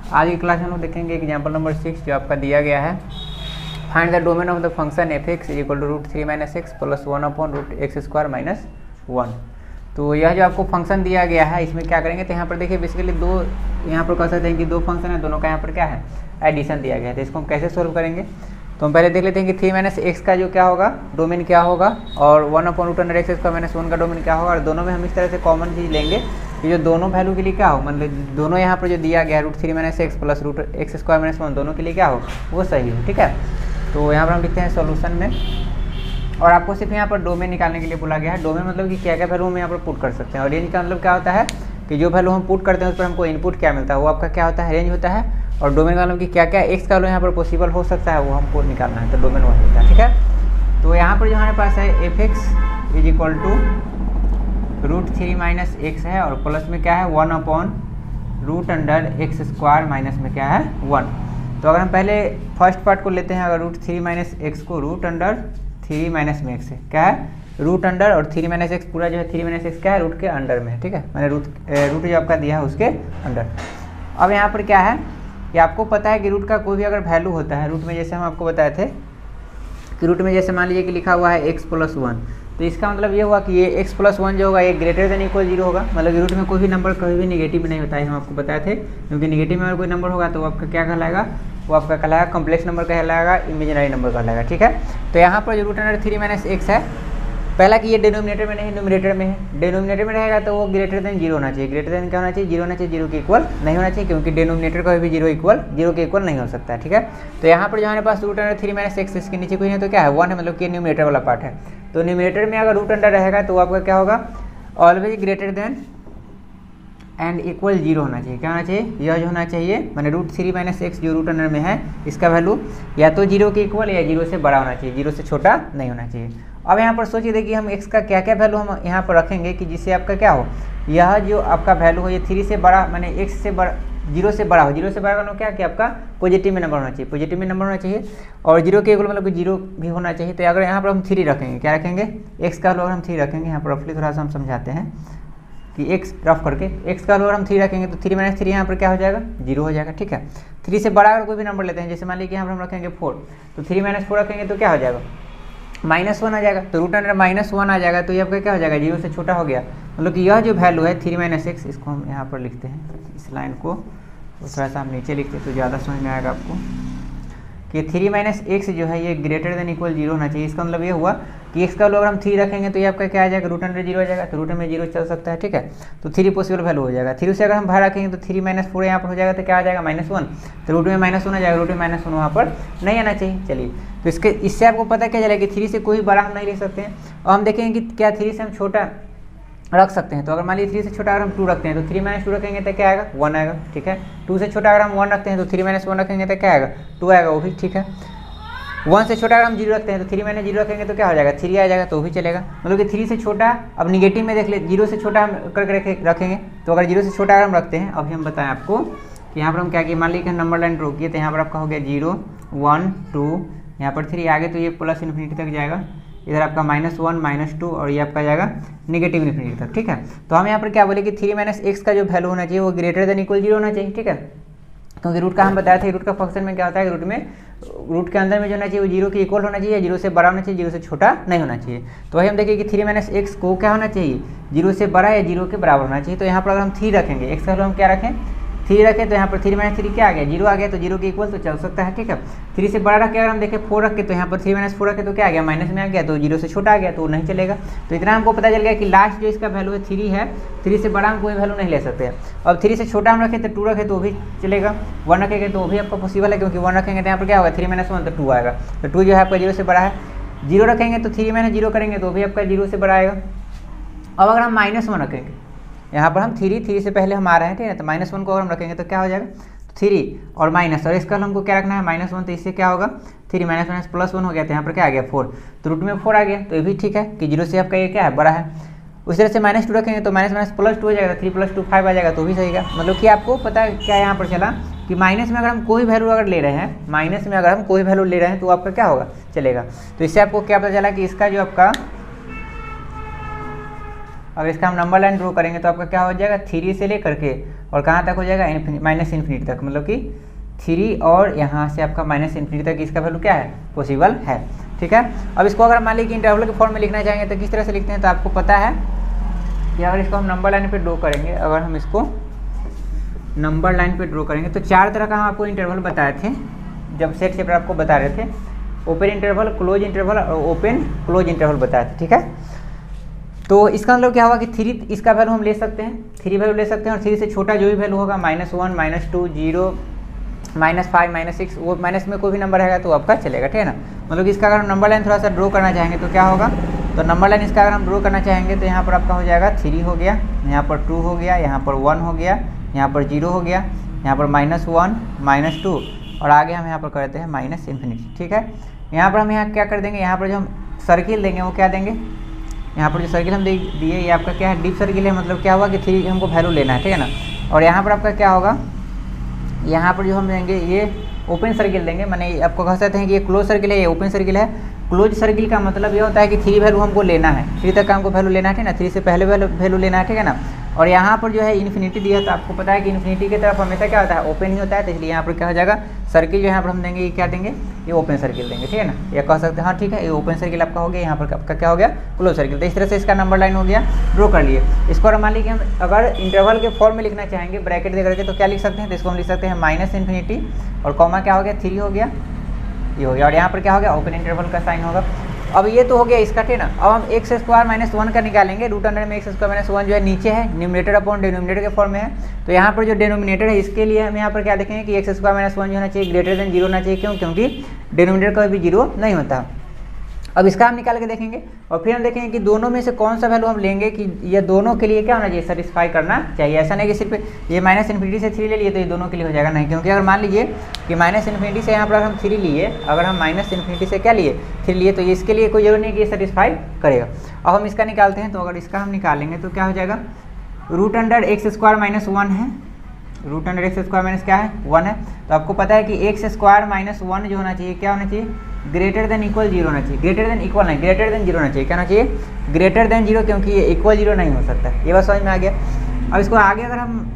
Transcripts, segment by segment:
आज की क्लास में हम लोग देखेंगे एग्जाम्पल नंबर 6 जो आपका दिया गया है। Find the domain of the function f x is equal to root 3 minus x plus 1 upon root x square minus 1। तो यह जो आपको फंक्शन दिया गया है इसमें क्या करेंगे, तो यहाँ पर देखिए बेसिकली दो यहाँ पर कह सकते हैं कि दो फंक्शन है, दोनों का यहाँ पर क्या है एडिशन दिया गया है। तो इसको हम कैसे सोल्व करेंगे, तो हम पहले देख लेते हैं कि 3 माइनस एक्स का जो क्या होगा डोमेन क्या होगा और 1 upon root under x square minus 1 का डोमेन क्या होगा। और दोनों में हम इस तरह से कॉमन चीज़ लेंगे कि जो दोनों वैल्यू के लिए क्या हो, मतलब दोनों यहाँ पर जो दिया गया है root 3 minus x plus root x square minus 1 दोनों के लिए क्या हो वो सही हो। ठीक है, तो यहाँ पर हम लिखते हैं सॉल्यूशन में, और आपको सिर्फ यहाँ पर डोमेन निकालने के लिए बोला गया है। डोमेन मतलब कि क्या क्या वैल्यू हम यहाँ पर पुट कर सकते हैं, और रेंज का मतलब क्या होता है कि जो वैल्यू हम पुट करते हैं उस पर हमको इनपुट क्या मिलता है वो आपका क्या होता है रेंज होता है। और डोमेन का मतलब कि क्या क्या एक्स का वैल्यू यहाँ पर पॉसिबल हो सकता है वो हमको निकालना है, तो डोमेन वही होता है। ठीक है, तो यहाँ पर जो हमारे पास है f x is equal to root 3 minus x है, और प्लस में क्या है 1 upon root under x square minus में क्या है 1। तो अगर हम पहले फर्स्ट पार्ट को लेते हैं, अगर रूट 3 माइनस एक्स को रूट अंडर 3 माइनस में एक्स है क्या है रूट अंडर, और 3 माइनस एक्स पूरा जो है 3 माइनस एक्स क्या है रूट के अंडर में है। ठीक है, मैंने रूट जो आपका दिया है उसके अंडर। अब यहाँ पर क्या है कि आपको पता है कि रूट का कोई भी अगर वैल्यू होता है, रूट में जैसे हम आपको बताए थे कि रूट में जैसे मान लीजिए कि लिखा हुआ है x प्लस 1, तो इसका मतलब ये हुआ कि ये x प्लस 1 जो होगा ये ग्रेटर देन इक्वल 0 होगा। मतलब रूट में कोई भी नंबर कभी भी निगेटिव में नहीं होता है, हम आपको बताए थे, क्योंकि निगेटिव में अगर कोई नंबर होगा तो वो आपका क्या कहलाएगा, वो आपका कहलाएगा कॉम्प्लेक्स नंबर कहलाएगा, इमेजिनरी नंबर कहलाएगा। ठीक है, तो यहाँ पर जो रूट अंडर 3 माइनस एक्स है, पहला कि ये डिनोमिनेटर में नहीं न्यूमरेटर में है। डिनोमिनेटर में रहेगा तो वो ग्रेटर देन 0 होना चाहिए। ग्रेटर देन क्या होना चाहिए, 0 होना चाहिए, 0 के इक्वल नहीं होना चाहिए, क्योंकि डिनोमिनेटर कभी भी 0 के इक्वल नहीं हो सकता है। ठीक है, तो यहाँ पर जो हमारे पास रूट अंडर 3 माइनस एक्स इसके नीचे कोई नहीं तो क्या है 1 है, मतलब कि न्यूमरेटर वाला पार्ट है। तो न्यूमरेटर में अगर रूट अंडर रहेगा तो आपका क्या होगा always greater than and equal 0 होना चाहिए। क्या होना चाहिए, यह जो होना चाहिए मैंने रूट 3 माइनस एक्स जो रूट अंडर में है इसका वैल्यू या तो 0 के इक्वल या 0 से बड़ा होना चाहिए, 0 से छोटा नहीं होना चाहिए। अब यहाँ पर सोचिए देखिए हम x का क्या क्या वैल्यू हम यहाँ पर रखेंगे कि जिससे आपका क्या हो, यह जो आपका वैल्यू हो ये 3 से बड़ा मैंने x से बड़ा 0 से बड़ा हो। 0 से बड़ा का क्या कि आपका पॉजिटिव में नंबर होना चाहिए, पॉजिटिव में नंबर होना चाहिए, और 0 के इक्वल मतलब कि 0 भी होना चाहिए। तो अगर यहाँ पर हम 3 रखेंगे, क्या रखेंगे x का वैल्यू अगर हम 3 रखेंगे, यहाँ पर रफली थोड़ा सा हम समझाते हैं कि x रफ करके x का वैल्यू अगर हम 3 रखेंगे तो 3 माइनस 3 यहाँ पर क्या हो जाएगा 0 हो जाएगा। ठीक है, 3 से बड़ा अगर कोई भी नंबर लेते हैं, जैसे मान लीजिए यहाँ पर हम रखेंगे 4, तो 3 माइनस 4 रखेंगे तो क्या हो जाएगा -1 आ जाएगा। तो रूट अंडर -1 आ जाएगा, तो ये आपका क्या हो जाएगा 0 से छोटा हो गया। मतलब कि यह जो वैल्यू है 3 माइनस एक्स, इसको हम यहाँ पर लिखते हैं इस लाइन को, तो थोड़ा सा हम नीचे लिखते हैं तो ज़्यादा समझ में आएगा आपको कि 3 माइनस एक्स जो है ये ग्रेटर देन इक्वल 0 होना चाहिए। इसका मतलब ये हुआ कि एक्स का वैल्यू अगर हम 3 रखेंगे तो ये आपका क्या आ जाएगा रूट अंडर 0 आ जाएगा, तो रूट में 0 चल सकता है। ठीक है, तो 3 पॉसिबल वैल्यू हो जाएगा। 3 से अगर हम बाहर रखेंगे तो 3 माइनस 4 यहाँ पर हो जाएगा, तो क्या आ जाएगा -1, तो रूट में -1 आ जाएगा, रूट में -1 वहाँ पर नहीं आना चाहिए। चलिए, तो इससे आपको पता क्या चलेगा कि 3 से कोई बड़ा हम नहीं ले सकते हैं। और हम देखेंगे कि क्या 3 से हम छोटा रख सकते हैं। तो अगर मान लीजिए 3 से छोटा अगर हम 2 रखते हैं तो 3 माइनस 2 रखेंगे तो क्या आएगा 1 आएगा। ठीक है, 2 से छोटा अगर हम 1 रखते हैं तो 3 माइनस 1 रखेंगे तो क्या आएगा 2 आएगा, वो भी ठीक है। 1 से छोटा अगर हम 0 रखते हैं तो 3 माइनस 0 रखेंगे तो क्या हो जाएगा 3 आ जाएगा, तो भी चलेगा। मतलब कि 3 से छोटा, अब निगेटिव में देख ले 0 से छोटा हम करके रखेंगे, तो अगर 0 से छोटा अगर हम रखते हैं, अभी हम बताएं आपको कि यहाँ पर हम क्या किए, मान लीजिए नंबर लाइन ड्रॉ किए, तो यहाँ पर आपका हो गया 0 1 2, यहाँ पर 3 आगे तो ये प्लस इन्फिनिटी तक जाएगा, इधर आपका -1 -2 और ये आपका जाएगा नेगेटिव इन्फिनिटी तक। ठीक है, तो हम यहाँ पर क्या बोले कि 3 माइनस एक्स का जो वैल्यू होना चाहिए वो ग्रेटर देन इक्वल 0 होना चाहिए। ठीक है, क्योंकि रूट का हम बताया था रूट का फंक्शन में क्या होता है, रूट के अंदर में जो होना चाहिए वो 0 के इक्वल होना चाहिए, 0 से बड़ा होना चाहिए, 0 से छोटा नहीं होना चाहिए। तो वही हम देखें कि 3 माइनस एक्स को क्या होना चाहिए 0 से बड़ा या 0 के बराबर होना चाहिए। तो यहाँ पर अगर हम 3 रखेंगे, एक्स का वैल्यू हम क्या रखें 3 रखें, तो यहाँ पर 3 माइनस 3 क्या आ गया 0 आ गया, तो 0 के इक्वल तो चल सकता है। ठीक है, 3 से बड़ा रख के अगर हम देखें 4 रख के, तो यहाँ पर 3 माइनस 4 रखे तो क्या आ गया माइनस में आ गया, तो 0 से छोटा आ गया, तो नहीं चलेगा। तो इतना हमको पता चल गया कि लास्ट जो इसका वैल्यू है 3 है, 3 से बड़ा हम कोई वैल्यू नहीं ले सकते हैं। अब 3 से छोटा हम रखें तो 2 रखें तो भी चलेगा, 1 रखेंगे तो भी आपका पॉसिबल है, क्योंकि 1 रखेंगे तो यहाँ पर क्या होगा 3 माइनस 1 तो 2 आएगा, तो 2 जो है आपका 0 से बड़ा है। 0 रखेंगे तो 3 माइनस 0 करेंगे तो भी आपका 0 से बड़ा आएगा। अब अगर हम -1 रखेंगे, यहाँ पर हम 3 से पहले हम आ रहे हैं, ठीक है, तो -1 को अगर हम रखेंगे तो क्या हो जाएगा 3 और माइनस, और इसका हमको क्या रखना है -1, तो इससे क्या होगा 3 माइनस माइनस +1 हो गया, तो यहाँ पर क्या आ गया 4, तो रूट में 4 आ गया, तो ये भी ठीक है कि 0 से आपका ये क्या है बड़ा है। उस तरह से -2 रखेंगे तो माइनस माइनस +2 हो जाएगा, 3 + 2 5 आ जाएगा, तो भी सही है। मतलब कि आपको पता है क्या यहाँ पर चला कि माइनस में अगर हम कोई वैल्यू अगर ले रहे हैं, माइनस में अगर हम कोई वैल्यू ले रहे हैं तो आपका क्या होगा चलेगा। तो इससे आपको क्या पता चला कि इसका जो आपका अगर इसका हम नंबर लाइन ड्रॉ करेंगे तो आपका क्या हो जाएगा 3 से लेकर के और कहाँ तक हो जाएगा माइनस इन्फिनिटी तक, मतलब कि 3 और यहाँ से आपका माइनस इन्फिनिटी तक इसका वैल्यू क्या है पॉसिबल है। ठीक है, अब इसको अगर मान लीजिए कि इंटरवल के फॉर्म में लिखना चाहेंगे तो किस तरह से लिखते हैं, तो आपको पता है कि अगर इसको हम नंबर लाइन पे ड्रॉ करेंगे, अगर हम इसको नंबर लाइन पे ड्रॉ करेंगे तो 4 तरह का हम आपको इंटरवल बताए थे जब सेट चैप्टर आपको बता रहे थे, ओपन इंटरवल, क्लोज इंटरवल और ओपन क्लोज इंटरवल बताए थे। ठीक है, तो इसका मतलब क्या होगा कि 3 इसका वैल्यू हम ले सकते हैं, 3 वैल्यू ले सकते हैं और 3 से छोटा जो भी वैल्यू होगा -1, -2, 0, -5, -6, वो माइनस में कोई भी नंबर रहेगा तो आपका चलेगा। ठीक है ना, मतलब इसका अगर हम नंबर लाइन थोड़ा सा ड्रॉ करना चाहेंगे तो क्या होगा, तो नंबर लाइन इसका अगर हम ड्रॉ करना चाहेंगे तो यहाँ पर आपका हो जाएगा 3 हो गया, यहाँ पर 2 हो गया, यहाँ पर 1 हो गया, यहाँ पर 0 हो गया, यहाँ पर -1, -2 और आगे हम यहाँ पर करते हैं माइनस इन्फिनिटी। ठीक है, यहाँ पर हम यहाँ क्या कर देंगे, यहाँ पर जो हम सर्किल देंगे वो क्या देंगे, यहाँ पर जो सर्किल हम दिए ये आपका क्या है डीप सर्किल है, मतलब क्या हुआ कि 3 हमको वैल्यू लेना है। ठीक है ना, और यहाँ पर आपका क्या होगा, यहाँ पर जो हम देंगे ये ओपन सर्किल देंगे, माने आपको कह सकते हैं कि ये क्लोज सर्किल है, ये ओपन सर्किल है। क्लोज सर्किल का मतलब ये होता है कि 3 वैल्यू हमको लेना है, 3 तक का हमको वैल्यू लेना है। ठीक है ना, 3 से पहले वैल्यू लेना है। ठीक है ना, और यहाँ पर जो है इन्फिनिटी दिया तो आपको पता है कि इन्फिनिटी की तरफ हमेशा क्या होता है ओपन ही होता है, तो इसलिए यहाँ पर क्या हो जाएगा सर्किल जो यहाँ पर हम देंगे ये क्या देंगे, ये ओपन सर्किल देंगे। ठीक है ना, ये कह सकते हैं हाँ ठीक है, ये ओपन सर्किल आपका हो गया, यहाँ पर आपका क्या हो गया क्लोज सर्किल। तो इस तरह से इसका नंबर लाइन हो गया, ड्रॉ कर लिए। इसको और मान लीजिए हम अगर इंटरवल के फॉर्म में लिखना चाहेंगे ब्रैकेट दे करके तो क्या लिख सकते हैं, तो इसको हम लिख सकते हैं -इन्फिनिटी और कॉमा क्या हो गया 3 हो गया, ये हो गया, और यहाँ पर क्या हो गया ओपन इंटरवल का साइन होगा। अब ये तो हो गया इसका। ठीक है ना, अब हम x² - 1 का निकालेंगे, √100 में x² - 1 जो है नीचे है, न्यूमरेटर अपॉन डिनोमिनेटर के फॉर्म में है। तो यहाँ पर जो डिनोमिनेटर है इसके लिए हम यहाँ पर क्या देखेंगे कि x² - 1 जो होना चाहिए ग्रेटर देन 0 होना चाहिए। क्यों, क्योंकि डिनोमिनेटर कभी भी 0 नहीं होता। अब इसका हम निकाल के देखेंगे और फिर हम देखेंगे कि दोनों में से कौन सा वैल्यू हम लेंगे कि ये दोनों के लिए क्या होना चाहिए सेटिस्फाई करना चाहिए। ऐसा नहीं कि सिर्फ ये -इन्फिनिटी से 3 ले लिए तो ये दोनों के लिए हो जाएगा, नहीं। क्योंकि अगर मान लीजिए कि -इन्फिनिटी से यहाँ पर हम 3 लिए, अगर हम -इन्फिनिटी से क्या लिए 3 लिए, तो इसके लिए कोई जरूरी नहीं कि ये सेटिस्फाई करेगा। अब हम इसका निकालते हैं, तो अगर इसका हम निकालेंगे तो क्या हो जाएगा, √x² - 1 है, √x² क्या है 1 है। तो आपको पता है कि x² - 1 जो होना चाहिए क्या होना चाहिए ग्रेटर देन इक्वल 0 होना चाहिए, ग्रेटर देन इक्वल नहीं ग्रेटर देन 0 होना चाहिए, क्या होना चाहिए ग्रेटर देन 0, क्योंकि ये इक्वल 0 नहीं हो सकता। ये बात समझ में आ गया। अब इसको आगे अगर हम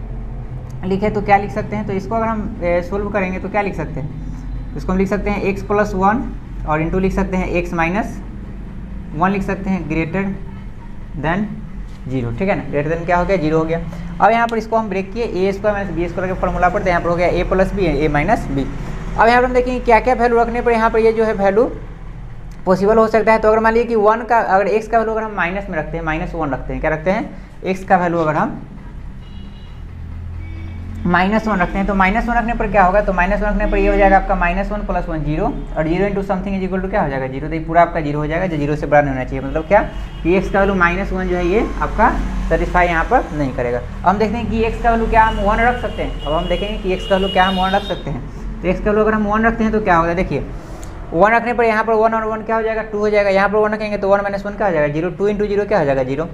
लिखें तो क्या लिख सकते हैं, तो इसको अगर हम सोल्व करेंगे तो क्या लिख सकते हैं, इसको हम लिख सकते हैं x + 1 और इंटू लिख सकते हैं x - 1 लिख सकते हैं ग्रेटर देन 0। ठीक है ना, ग्रेटर देन क्या हो गया 0 हो गया। अब यहाँ पर इसको हम ब्रेक किए a² - b² के फॉर्मूला पर, तो यहाँ पर हो गया a + b a - b। अब यहाँ पर हम देखेंगे क्या क्या वैल्यू रखने पर यहाँ पर ये जो है वैल्यू पॉसिबल हो सकता है। तो अगर मान लीजिए कि 1 का अगर x का वैल्यू अगर हम माइनस में रखते हैं, -1 रखते हैं, क्या रखते हैं x का वैल्यू अगर हम -1 रखते हैं, तो -1 रखने पर क्या होगा, तो -1 रखने पर ये हो जाएगा आपका -1 + 1 0 और 0 into something is equal to क्या हो जाएगा 0। तो ये पूरा आपका 0 हो जाएगा, जो 0 से बड़ा नहीं होना चाहिए। मतलब क्या कि x का वैल्यू -1 जो है ये आपका सेटिस्फाई यहाँ पर नहीं करेगा। अब हम देखते हैं कि x का वैल्यू क्या हम 1 रख सकते हैं। अब हम देखेंगे कि x का वैल्यू क्या हम 1 रख सकते हैं। तो x का वैल्यू अगर हम 1 रखते हैं तो क्या होगा, देखिए 1 रखने पर यहाँ पर 1 और 1 क्या हो जाएगा 2 हो जाएगा, यहाँ पर 1 रखेंगे तो 1 - 1 क्या हो जाएगा 0, 2 इंटू 0 क्या हो जाएगा 0।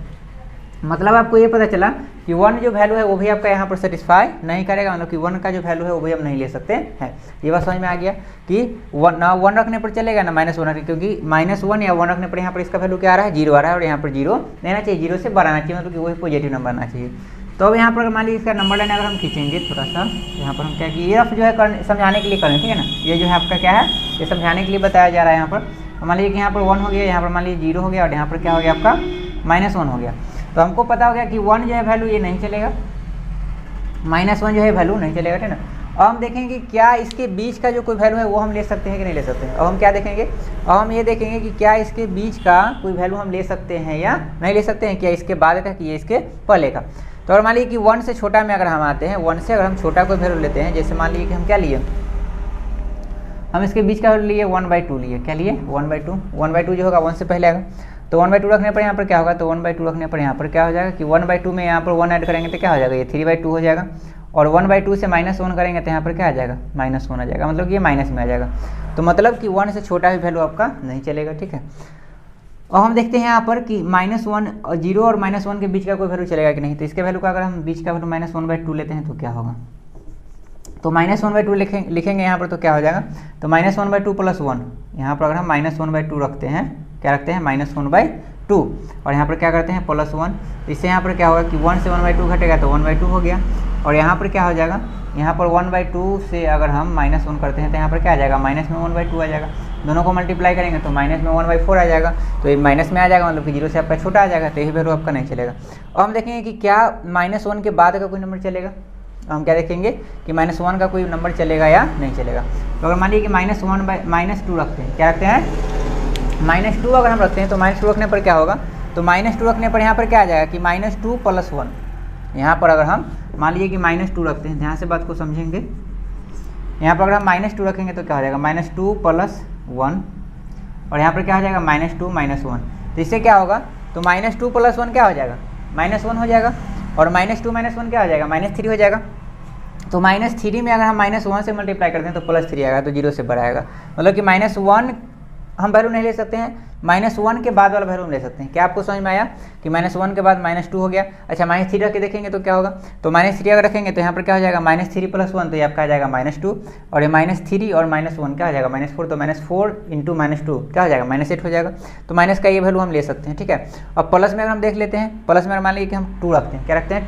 मतलब आपको ये पता चला कि 1 जो वैल्यू है वो भी आपका यहाँ पर सेटिस्फाई नहीं करेगा, मतलब कि 1 का जो वैल्यू है वो भी हम नहीं ले सकते हैं। ये बात समझ में आ गया कि 1 रखने पर चलेगा ना -1 रखने, क्योंकि -1 या 1 रखने पर यहाँ पर इसका वैल्यू क्या आ रहा है 0 आ रहा है और यहाँ पर 0 लेना चाहिए, 0 से बड़ा आना चाहिए, मतलब कि वही पॉजिटिव नंबर आना चाहिए। तो अब यहाँ पर मान लीजिए इसका नंबर लाइन अगर हम खींचेंगे थोड़ा सा, यहाँ पर हम क्या कि ये जो है समझाने के लिए करें, ठीक है ना, ये जो है आपका क्या है ये समझाने के लिए बताया जा रहा है। यहाँ पर मान लीजिए कि यहाँ पर 1 हो गया, यहाँ पर मान लीजिए 0 हो गया और यहाँ पर क्या हो गया आपका -1 हो गया। तो हमको पता हो गया कि 1 जो है वैल्यू ये नहीं चलेगा, -1 जो है वैल्यू नहीं चलेगा, ठीक है ना। अब हम देखेंगे क्या इसके बीच का जो कोई वैल्यू है वो हम ले सकते हैं कि नहीं ले सकते हैं। अब हम क्या देखेंगे, अब हम ये देखेंगे कि क्या इसके बीच का कोई वैल्यू हम ले सकते हैं या नहीं ले सकते हैं, क्या इसके बाद का कि ये इसके पहले का। तो अगर मान लीजिए कि 1 से छोटा में अगर हम आते हैं, 1 से अगर हम छोटा कोई वैल्यू लेते हैं, जैसे मान लीजिए कि हम क्या लिए, हम इसके बीच का वैल्यू लिए 1/2 लिए, क्या लिए 1/2, 1/2 जो होगा 1 से पहले आएगा। तो 1/2 रखने पर यहाँ पर क्या होगा, तो 1/2 रखने पर यहाँ पर क्या हो जाएगा कि 1/2 में यहाँ पर 1 ऐड करेंगे तो क्या हो जाएगा ये 3/2 हो जाएगा, और 1/2 से -1 करेंगे तो यहाँ पर क्या आ जाएगा -1 आ जाएगा, मतलब कि ये माइनस में आ जाएगा। तो मतलब कि 1 से छोटा भी वैल्यू आपका नहीं चलेगा, ठीक है। और हम देखते हैं यहाँ पर कि -1 और 0 और -1 के बीच का कोई वैल्यू चलेगा कि नहीं। तो इसके वैल्यू का अगर हम बीच का वैल्यू -1/2 लेते हैं तो क्या होगा, तो -1/2 लिखेंगे यहाँ पर तो क्या हो जाएगा, तो -1/2 + 1, यहाँ पर अगर हम -1/2 रखते हैं, क्या रखते हैं -1/2 2 और यहाँ पर क्या करते हैं +1। इससे यहाँ पर क्या होगा कि 1 से 1/2 घटेगा तो 1/2 हो गया। और यहाँ पर क्या हो जाएगा, यहाँ पर 1/2 से अगर हम -1 करते हैं तो यहाँ पर क्या आ जाएगा, माइनस में 1/2 आ जाएगा। दोनों को मल्टीप्लाई करेंगे तो माइनस में 1/4 आ जाएगा। तो ये माइनस में आ जाएगा, मतलब कि 0 से आपका छोटा आ जाएगा, तो यही वैल्यू आपका नहीं चलेगा। और हम देखेंगे कि क्या -1 के बाद का कोई नंबर चलेगा। हम क्या देखेंगे कि -1 का कोई नंबर चलेगा या नहीं चलेगा। तो अगर मान लीजिए कि -2 रखते हैं, क्या रखते हैं, -2 अगर हम रखते हैं तो -2 रखने पर क्या होगा, तो -2 रखने पर यहाँ पर क्या आ जाएगा कि -2 + 1। यहाँ पर अगर हम मान लीजिए कि -2 रखते हैं, ध्यान से बात को समझेंगे। यहाँ पर अगर हम -2 रखेंगे तो क्या हो जाएगा, -2 + 1 और यहाँ पर क्या हो जाएगा, -2 - 1। तो इससे क्या होगा, तो -2 + 1 क्या हो जाएगा, -1 हो जाएगा। और -2 - 1 क्या हो जाएगा, -3 हो जाएगा। तो -3 में अगर हम -1 से मल्टीप्लाई करते हैं तो +3 आएगा, तो 0 से बड़ा आएगा। मतलब कि -1 हम वैल्यू नहीं ले सकते हैं, -1 के बाद वाला वैल्यू हम ले सकते हैं। क्या आपको समझ में आया कि -1 के बाद -2 हो गया। अच्छा -3 रख के देखेंगे तो क्या होगा, तो -3 अगर रखेंगे तो यहाँ पर क्या हो जाएगा, -3 + 1 तो ये आपका आ जाएगा -2 और ये -3 और -1 क्या हो जाएगा, -4। तो -4 × -2 क्या हो जाएगा, -8 हो जाएगा। तो माइनस का ये वैल्यू हम ले सकते हैं, ठीक है। अब प्लस में अगर हम देख लेते हैं, प्लस में मान लीजिए कि हम 2 रखते हैं, क्या रखते हैं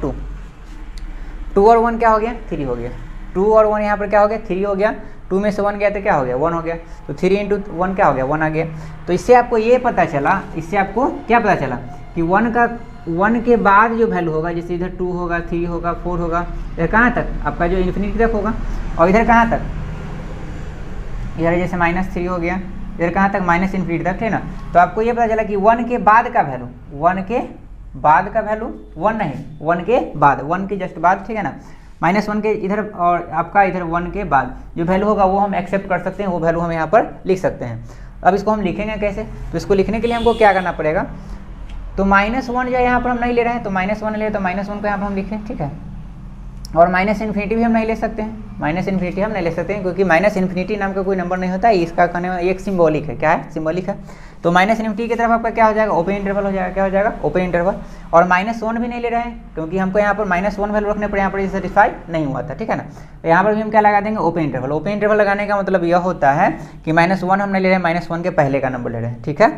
2 और 1 क्या हो गया, 3 हो गया। 2 और 1 यहाँ पर क्या हो गया, 3 हो गया। 2 में से 1 गया तो क्या हो गया, 1 हो गया। तो 3 × 1 क्या हो गया, 1 आ गया। तो इससे आपको ये पता चला, इससे आपको क्या पता चला कि 1 के बाद जो वैल्यू होगा, जैसे इधर 2 होगा, 3 होगा, 4 होगा, इधर कहाँ तक आपका जो इन्फिनिटी तक होगा। और इधर कहाँ तक, इधर जैसे -3 हो गया, इधर कहाँ तक, -∞ तक, है ना। तो आपको ये पता चला कि 1 के बाद का वैल्यू, 1 के बाद का वैल्यू, 1 नहीं, 1 के बाद, 1 के जस्ट बाद, ठीक है ना। -1 के इधर और आपका इधर 1 के बाद जो वैल्यू होगा वो हम एक्सेप्ट कर सकते हैं, वो वैल्यू हम यहाँ पर लिख सकते हैं। अब इसको हम लिखेंगे कैसे, तो इसको लिखने के लिए हमको क्या करना पड़ेगा, तो -1 जो यहाँ पर हम नहीं ले रहे हैं, तो -1 ले, तो -1 को यहाँ पर हम लिखें, ठीक है। और -∞ भी हम नहीं ले सकते हैं, -∞ हम नहीं ले सकते हैं, क्योंकि -∞ नाम का कोई नंबर नहीं होता है। इसका कहने में एक सिंबॉलिक है, क्या है, सिंबॉलिक है। तो -∞ की तरफ आपका क्या हो जाएगा, ओपन इंटरवल हो जाएगा, क्या हो जाएगा, ओपन इंटरवल। और -1 भी नहीं ले रहे हैं, क्योंकि हमको यहाँ पर -1 वैल्यू रखने पर यहाँ पर सेटिस्फाई नहीं हुआ था, ठीक है ना। तो यहाँ पर भी हम क्या लगा देंगे, ओपन इंटरवल। ओपन इंटरवल लगाने का मतलब यह होता है कि -1 हम नहीं ले रहे हैं, -1 के पहले का नंबर ले रहे हैं, ठीक है।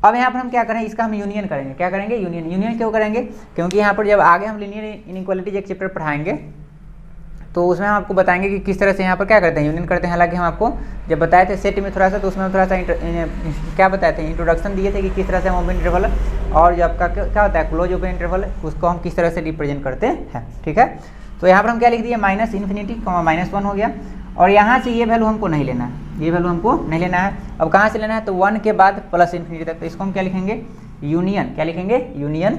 अब यहाँ पर हम क्या करें, इसका हम यूनियन करेंगे। क्या करेंगे, यूनियन। यूनियन क्यों करेंगे, क्योंकि यहाँ पर जब आगे हम लीनियर इनइक्वालिटीज एक चैप्टर पढ़ाएंगे तो उसमें हम आपको बताएंगे कि किस तरह से यहाँ पर क्या करते हैं, यूनियन करते हैं। हालांकि हम आपको जब बताए थे सेट में थोड़ा सा, तो उसमें थोड़ा सा क्या बताए थे, इंट्रोडक्शन दिए थे कि किस तरह से हम ओपन इंटरवल और जो आपका क्या होता है क्लोज ओपन इंटरवल, उसको हम किस तरह से रिप्रेजेंट करते हैं, ठीक है। तो यहाँ पर हम क्या लिख दिए, -∞, -1 हो गया। और यहाँ से ये वैल्यू हमको नहीं लेना है, ये वैल्यू हमको नहीं लेना है। अब कहाँ से लेना है, तो 1 के बाद +∞ तक। तो इसको हम क्या लिखेंगे, यूनियन। क्या लिखेंगे, यूनियन।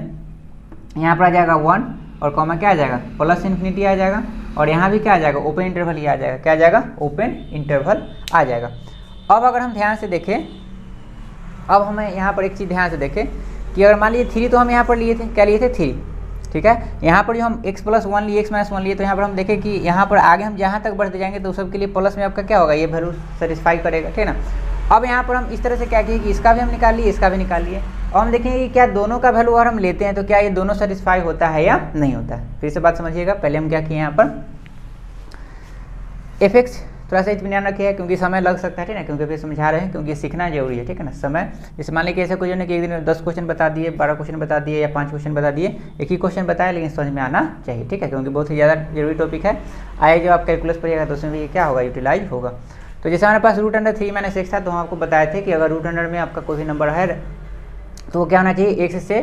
यहाँ पर आ जाएगा 1 और कॉमा क्या आ जाएगा, +∞ आ जाएगा। और यहाँ भी क्या आ जाएगा, ओपन इंटरवल ही आ जाएगा। क्या आ जाएगा, ओपन इंटरवल आ जाएगा। अब अगर हम ध्यान से देखें, अब हमें यहाँ पर एक चीज़ ध्यान से देखें कि अगर मान लीजिए 3 तो हम यहाँ पर लिए थे, क्या लिए थे, 3, ठीक है। यहाँ पर जो हम x + 1 लिए, x - 1 लिए, तो यहाँ पर हम देखें कि यहाँ पर आगे हम जहाँ तक बढ़ते जाएंगे तो सबके लिए प्लस में आपका क्या होगा, ये वैल्यू सेटिस्फाई करेगा, ठीक है ना। अब यहाँ पर हम इस तरह से क्या किए कि इसका भी हम निकाल लिए, इसका भी निकाल लिए। और हम देखेंगे कि क्या दोनों का वैल्यू अगर हम लेते हैं तो क्या ये दोनों सेटिस्फाई होता है या नहीं होता है। फिर से बात समझिएगा, पहले हम क्या किए यहाँ पर fx, थोड़ा सा इत्मीनान रखिए क्योंकि समय लग सकता है, ठीक है, क्योंकि फिर समझा रहे हैं, क्योंकि सीखना जरूरी है, ठीक है ना। समय जैसे मान लीजिए ऐसा कुछ है कि एक दिन में 10 क्वेश्चन बता दिए, 12 क्वेश्चन बता दिए या 5 क्वेश्चन बता दिए, एक ही क्वेश्चन बताया लेकिन समझ में आना चाहिए, ठीक है, क्योंकि बहुत ही ज़्यादा जरूरी टॉपिक है। आए जब आप कैलकुलस पढ़िएगा तो उसमें भी क्या होगा, यूटिलाइज होगा। तो जैसे हमारे पास √3 - x था, तो हम आपको बताए थे कि अगर √100 में आपका कोई भी नंबर है तो क्या होना चाहिए, x से